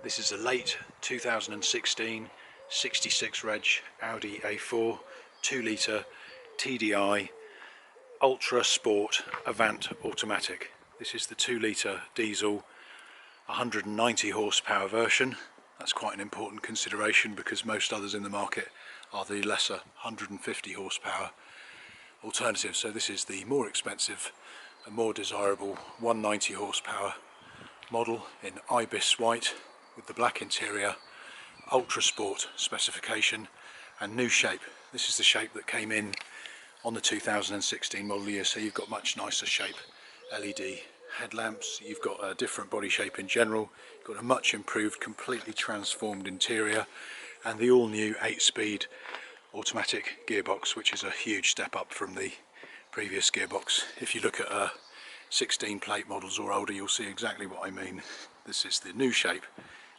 This is a late 2016 66 reg Audi A4 2 litre TDi Ultra Sport Avant automatic. This is the 2 litre diesel 190 horsepower version. That's quite an important consideration because most others in the market are the lesser 150 horsepower alternative. So this is the more expensive and more desirable 190 horsepower model in Ibis White with the black interior, Ultra Sport specification and new shape. This is the shape that came in on the 2016 model year, so you've got much nicer shape LED headlamps, you've got a different body shape in general, you've got a much improved, completely transformed interior and the all new 8-speed automatic gearbox, which is a huge step up from the previous gearbox. If you look at 16 plate models or older, you'll see exactly what I mean. This is the new shape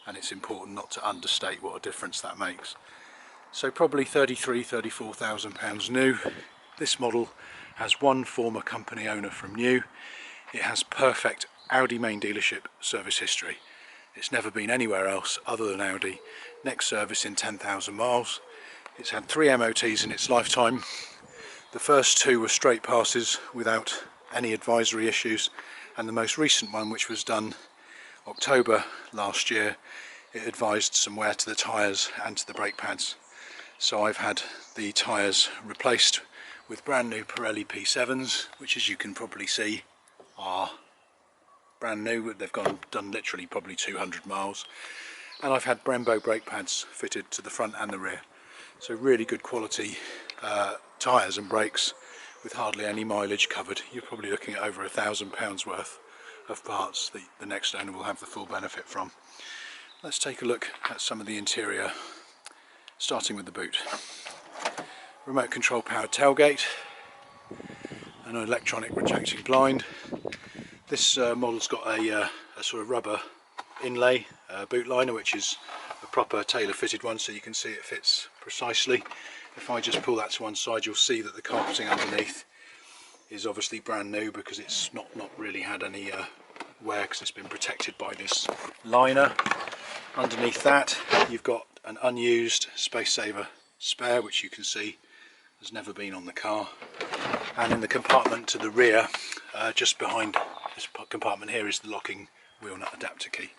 and it's important not to understate what a difference that makes. So probably £33,000–34,000 new. This model has one former company owner from new. It has perfect Audi main dealership service history. It's never been anywhere else other than Audi. Next service in 10,000 miles. It's had 3 MOTs in its lifetime. The first 2 were straight passes without any advisory issues, and the most recent one, which was done October last year, it advised some wear to the tyres and to the brake pads. So I've had the tyres replaced with brand new Pirelli P7s, which as you can probably see are brand new. They've done literally probably 200 miles. And I've had brembo brake pads fitted to the front and the rear. So really good quality tyres and brakes with hardly any mileage covered. You're probably looking at over £1,000 worth of parts that the next owner will have the full benefit from. Let's take a look at some of the interior, starting with the boot. Remote control powered tailgate, an electronic retracting blind. This model's got a sort of rubber inlay boot liner, which is a proper tailor fitted one, so you can see it fits precisely. If I just pull that to one side, you'll see that the carpeting underneath is obviously brand new because it's not really had any wear because it's been protected by this liner. Underneath that you've got an unused space saver spare, which you can see has never been on the car, and in the compartment to the rear, just behind this compartment here, is the locking wheel nut adapter key.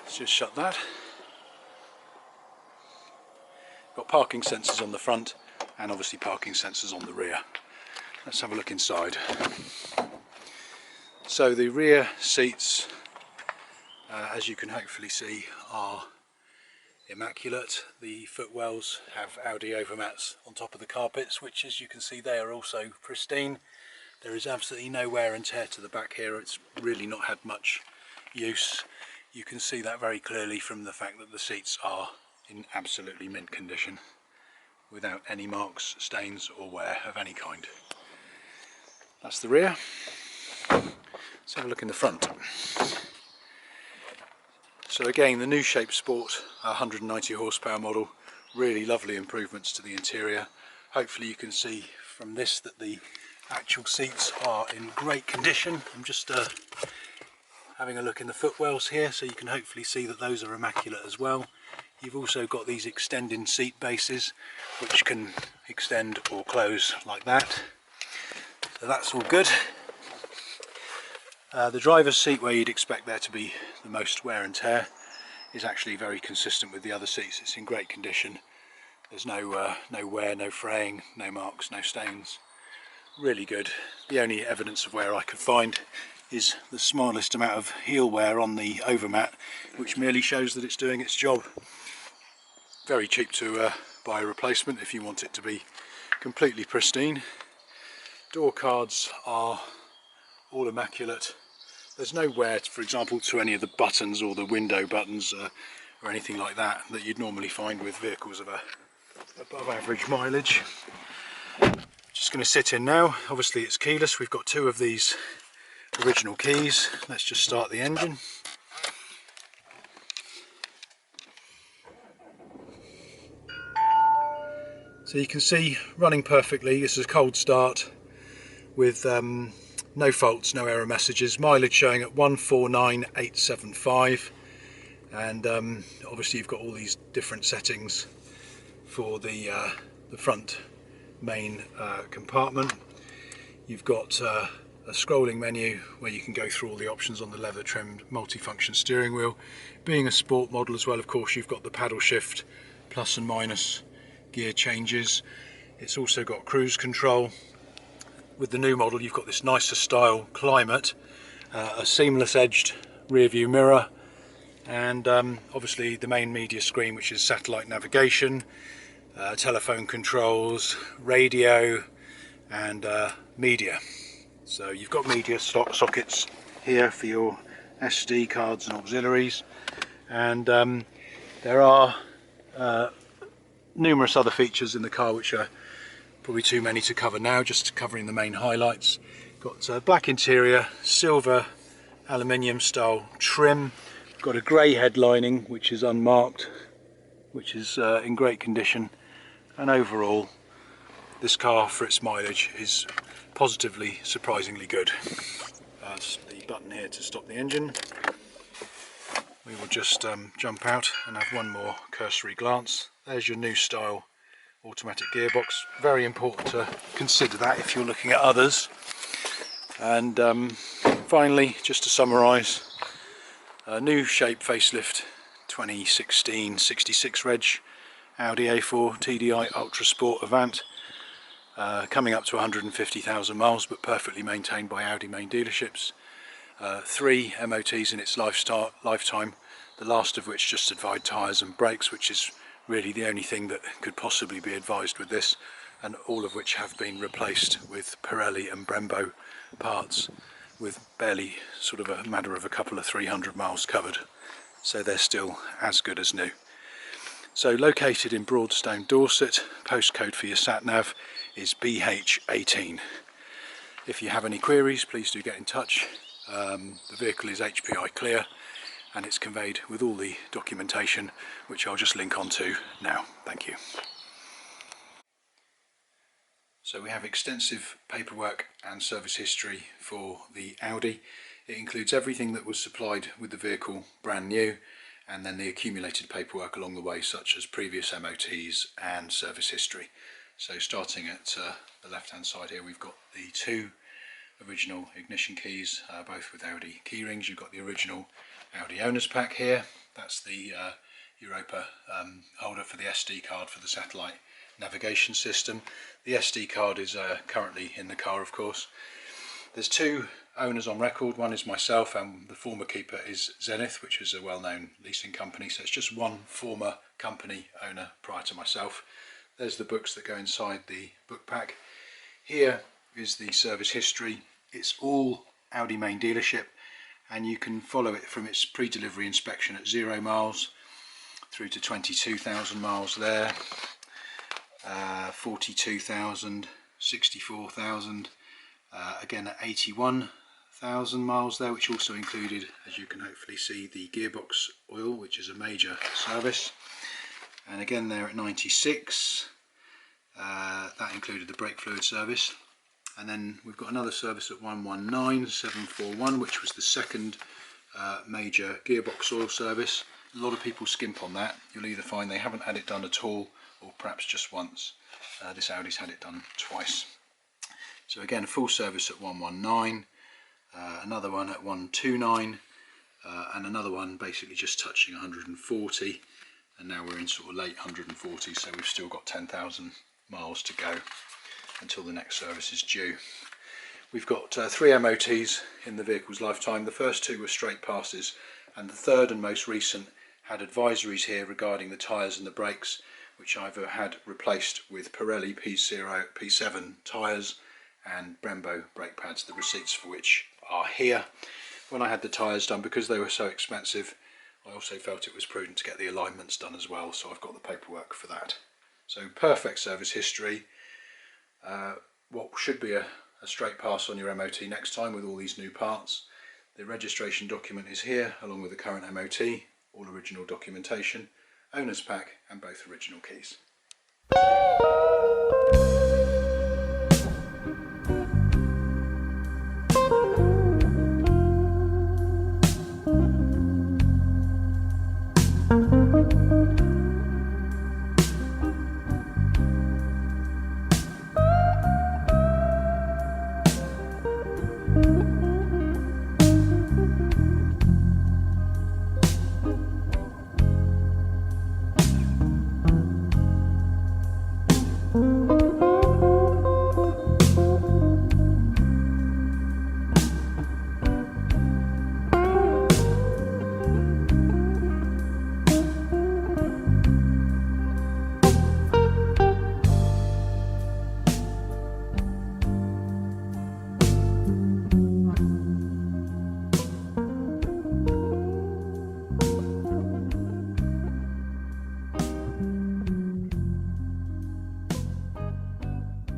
Let's just shut that. Got parking sensors on the front and obviously parking sensors on the rear. Let's have a look inside. So the rear seats, as you can hopefully see, are immaculate. The footwells have Audi overmats on top of the carpets, which as you can see they are also pristine. There is absolutely no wear and tear to the back here. It's really not had much use. You can see that very clearly from the fact that the seats are in absolutely mint condition without any marks, stains or wear of any kind. That's the rear. Let's have a look in the front. So again, the new shape Sport 190 horsepower model, really lovely improvements to the interior. Hopefully you can see from this that the actual seats are in great condition. I'm just having a look in the footwells here, so you can hopefully see that those are immaculate as well. You've also got these extending seat bases which can extend or close like that, so that's all good. The driver's seat, where you'd expect there to be the most wear and tear, is actually very consistent with the other seats. It's in great condition. There's no wear, no fraying, no marks, no stains. Really good. The only evidence of wear I could find is the smallest amount of heel wear on the overmat, which merely shows that it's doing its job. Very cheap to buy a replacement if you want it to be completely pristine. Door cards are all immaculate. There's no wear, for example, to any of the buttons or the window buttons or anything like that you'd normally find with vehicles of above average mileage. Just going to sit in now. Obviously it's keyless. We've got 2 of these original keys. Let's just start the engine. So you can see running perfectly. This is a cold start with no faults, no error messages. Mileage showing at 149,875. and obviously you've got all these different settings for the front main compartment. You've got a scrolling menu where you can go through all the options on the leather trimmed multifunction steering wheel. Being a sport model as well, of course, you've got the paddle shift, plus and minus gear changes. It's also got cruise control. With the new model you've got this nicer style climate, a seamless edged rear view mirror, and obviously the main media screen, which is satellite navigation, telephone controls, radio, and media. So you've got media sockets here for your SD cards and auxiliaries, and there are numerous other features in the car which are probably too many to cover now, just covering the main highlights. Got black interior, silver aluminium style trim, got a grey headlining which is unmarked, which is in great condition, and overall this car for its mileage is positively surprisingly good. That's the button here to stop the engine. We will just jump out and have one more cursory glance. There's your new style automatic gearbox. Very important to consider that if you're looking at others. And finally, just to summarise, a new shape facelift 2016 66 reg Audi A4 TDi Ultra Sport Avant, coming up to 150,000 miles, but perfectly maintained by Audi main dealerships. 3 MOTs in its lifetime, the last of which just advised tyres and brakes, which is really the only thing that could possibly be advised with this, and all of which have been replaced with Pirelli and Brembo parts, with barely sort of a matter of a couple of 300 miles covered, so they're still as good as new. So located in Broadstone, Dorset, postcode for your sat nav is BH18. If you have any queries, please do get in touch. The vehicle is HPI clear, and it's conveyed with all the documentation, which I'll just link onto now. Thank you. So we have extensive paperwork and service history for the Audi. It includes everything that was supplied with the vehicle brand new, and then the accumulated paperwork along the way, such as previous MOTs and service history. So starting at the left hand side here, we've got the 2 original ignition keys, both with Audi key rings. You've got the original Audi owner's pack here. That's the Europa holder for the SD card for the satellite navigation system. The SD card is currently in the car, of course. There's 2 owners on record. One is myself, and the former keeper is Zenith, which is a well-known leasing company. So it's just one former company owner prior to myself. There's the books that go inside the book pack. Here is the service history. It's all Audi main dealership, and you can follow it from its pre-delivery inspection at 0 miles through to 22,000 miles there, 42,000, 64,000, again at 81,000 miles there, which also included, as you can hopefully see, the gearbox oil, which is a major service, and again there at 96, that included the brake fluid service. And then we've got another service at 119,741, which was the second major gearbox oil service. A lot of people skimp on that. You'll either find they haven't had it done at all, or perhaps just once. This Audi's had it done twice. So again, a full service at 119, another one at 129, and another one basically just touching 140, and now we're in sort of late 140, so we've still got 10,000 miles to go until the next service is due. We've got 3 MOTs in the vehicle's lifetime. The first 2 were straight passes, and the third and most recent had advisories here regarding the tyres and the brakes, which I've had replaced with Pirelli P7 tyres and Brembo brake pads, the receipts for which are here. When I had the tyres done, because they were so expensive, I also felt it was prudent to get the alignments done as well, so I've got the paperwork for that. So perfect service history. What should be a straight pass on your MOT next time with all these new parts. The registration document is here along with the current MOT, all original documentation, owner's pack and both original keys.